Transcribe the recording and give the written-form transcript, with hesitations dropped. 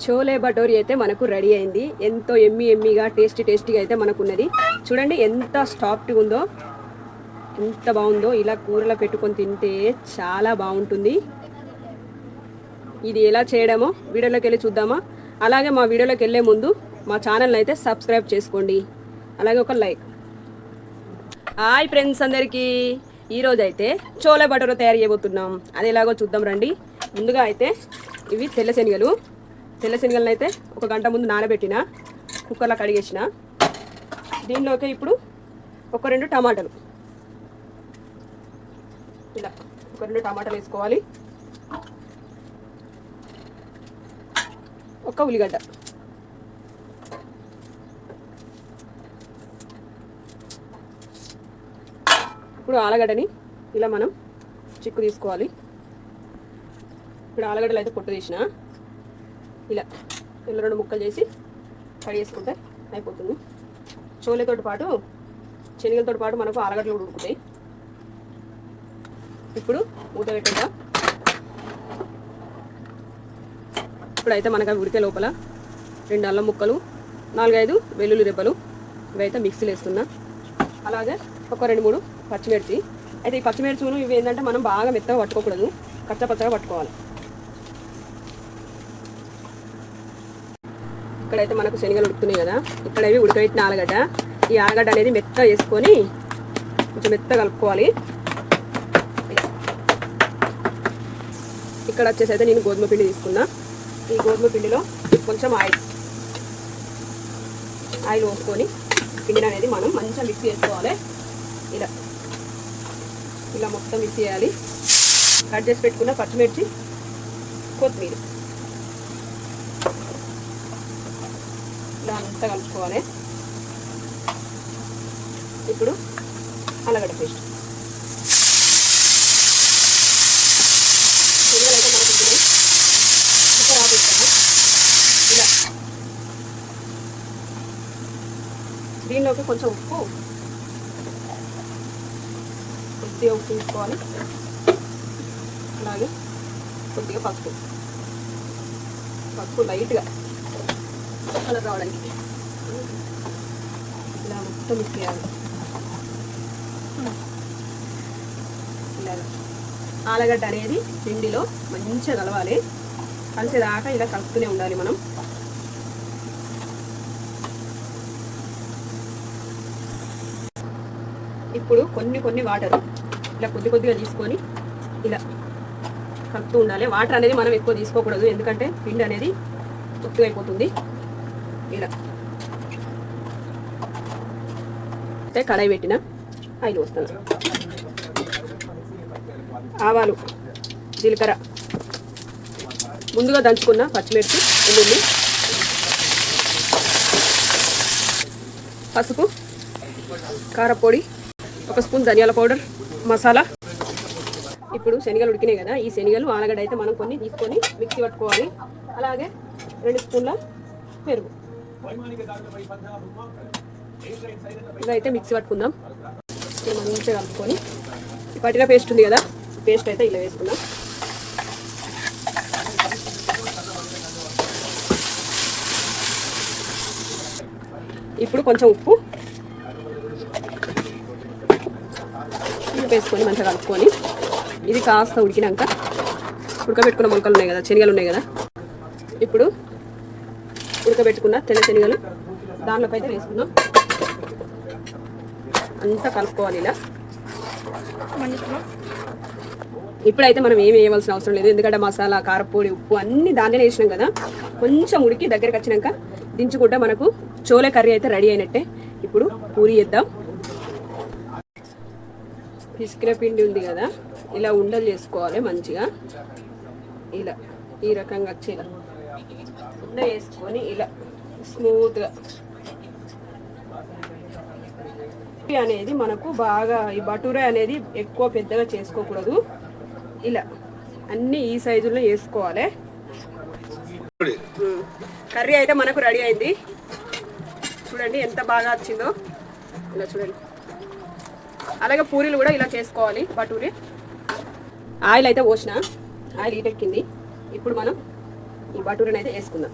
చోలే భటోరీ అయితే మనకు రెడీ అయింది. ఎంతో ఎమ్మిగా టేస్టీగా అయితే మనకు ఉన్నది. చూడండి ఎంత సాఫ్ట్గా ఉందో, ఎంత బాగుందో. ఇలా కూరలో పెట్టుకొని తింటే చాలా బాగుంటుంది. ఇది ఎలా చేయడమో వీడియోలోకి వెళ్ళి చూద్దామా? అలాగే మా వీడియోలోకి వెళ్ళే ముందు మా ఛానల్ని అయితే సబ్స్క్రైబ్ చేసుకోండి, అలాగే ఒక లైక్. హాయ్ ఫ్రెండ్స్ అందరికీ, ఈరోజు అయితే చోలే భటోరీ తయారు చేయబోతున్నాం. అది ఎలాగో చూద్దాం రండి. ముందుగా అయితే ఇవి తెల్ల శనగలను అయితే ఒక గంట ముందు నానబెట్టిన, కుక్కర్లో కడిగేసిన. దీనిలోకి ఇప్పుడు ఒక 2 టమాటాలు, ఇలా ఒక 2 టమాటాలు వేసుకోవాలి. ఒక ఉల్లిగడ్డ, ఇప్పుడు ఆలుగడ్డని ఇలా మనం చిక్కు తీసుకోవాలి. ఇప్పుడు ఆలుగడ్డలు అయితే పొట్టు తీసిన, ఇలా 2 ముక్కలు చేసి కడిగేసుకుంటే అయిపోతుంది. చోలేతో పాటు శనగలతో పాటు మనకు ఆలుగడ్డలు కూడా ఉడుకుతాయి. ఇప్పుడు మూత పెట్టేద్దాం. ఇప్పుడైతే మనకు అవి ఉడికే లోపల 2 అల్లం ముక్కలు, 4-5 వెల్లుల్లి రెబ్బలు ఇవైతే మిక్సీలో వేస్తున్నా. అలాగే ఒక 2-3 పచ్చిమిర్చి. అయితే ఈ పచ్చిమిర్చిను ఇవి ఏంటంటే మనం బాగా మెత్తగా పట్టుకోకూడదు, కచ్చపచ్చగా పట్టుకోవాలి. ఇక్కడైతే మనకు శనగలు ఉడుకుతున్నాయి కదా, ఇక్కడ ఇవి ఉడకబెట్టిన ఆలుగడ్డ. ఈ ఆలుగడ్డ అనేది మెత్తగా వేసుకొని కొంచెం మెత్తగా కలుపుకోవాలి. ఇక్కడ వచ్చేసి అయితే నేను గోధుమ పిండి తీసుకున్నా. ఈ గోధుమ పిండిలో కొంచెం ఆయిల్ పోసుకొని పిండిని అనేది మనం మంచిగా మిక్స్ చేసుకోవాలి. ఇలా మొత్తం మిక్స్ చేయాలి. కట్ చేసి పెట్టుకున్న పచ్చిమిర్చి, కొత్తిమీర ఇలా అంతా కలుపుకోవాలి. ఇప్పుడు ఆలుగడ్డ పేస్ట్, ఇలా దీనిలోకి కొంచెం కొద్దిగా ఉప్పు తీసుకోవాలి. అలాగే కొద్దిగా పసుపు లైట్గా కలర్ రావడానికి ఇలా మొత్తం మిక్స్ చేయాలి. ఇలాగా ఆలుగడ్డ అనేది పిండిలో మంచిగా కలవాలి. కలిసేదాకా ఇలా కలుపుతూనే ఉండాలి మనం. ఇప్పుడు కొన్ని వాటర్ ఇలా కొద్దిగా తీసుకొని ఇలా కలుపుతూ ఉండాలి. వాటర్ అనేది మనం ఎక్కువ తీసుకోకూడదు, ఎందుకంటే పిండి అనేది ఉత్తుగా అయిపోతుంది. ఇలా అంటే కడాయి పెట్టిన ఆయిల్ పోస్తాను. ఆవాలు, జీలకర్ర, ముందుగా దంచుకున్న పచ్చిమిర్చి, వెల్లుల్లి, పసుపు, కారపొడి, 1 స్పూన్ ధనియాల పౌడర్, మసాలా. ఇప్పుడు శనగలు ఉడికినాయి కదా, ఈ శనగలు ఆలుగడ్డ అయితే మనం కొన్ని తీసుకొని మిక్సీ పట్టుకోవాలి. అలాగే 2 స్పూన్ల పెరుగు ఇదైతే మిక్సీ పట్టుకుందాం. మంచిగా కలుపుకొని పట్టిన పేస్ట్ ఉంది కదా, పేస్ట్ అయితే ఇలా వేసుకుందాం. ఇప్పుడు కొంచెం ఉప్పు వేసుకొని మంచిగా కలుపుకొని ఇది కాస్త ఉడికినాక ఉడకబెట్టుకున్న మొలకలు ఉన్నాయి కదా, శనగలు ఉన్నాయి కదా, ఇప్పుడు ఉడకబెట్టుకున్న తెల్ల శనగలు దానిలోకి అయితే వేసుకుందాం. అంతా కలుపుకోవాలి ఇలా. ఇప్పుడైతే మనం ఏమి వేయవలసిన అవసరం లేదు, ఎందుకంటే మసాలా, కారపొడి, ఉప్పు అన్నీ దాంట్లోనే వేసినాం కదా. కొంచెం ఉడికి దగ్గరికి వచ్చినాక దించుకుంటే మనకు చోలే కర్రీ అయితే రెడీ అయినట్టే. ఇప్పుడు పూరి చేద్దాం. పిసికిన పిండి ఉంది కదా, ఇలా ఉండలు చేసుకోవాలి మంచిగా. ఇలా ఈ రకంగా వచ్చేలా ఉండ వేసుకొని ఇలా స్మూత్గా అనేది మనకు బాగా ఈ భటూరే అనేది ఎక్కువ పెద్దగా చేసుకోకూడదు. ఇలా అన్నీ ఈ సైజులో వేసుకోవాలి. కర్రీ అయితే మనకు రెడీ అయింది. చూడండి ఎంత బాగా వచ్చిందో. ఇలా చూడండి. అలాగే పూరీలు కూడా ఇలా చేసుకోవాలి భటూరి. ఆయిల్ అయితే పోసిన, ఆయిల్ హీట్ ఎక్కింది. ఇప్పుడు మనం ఈ బటూరని అయితే వేసుకుందాం.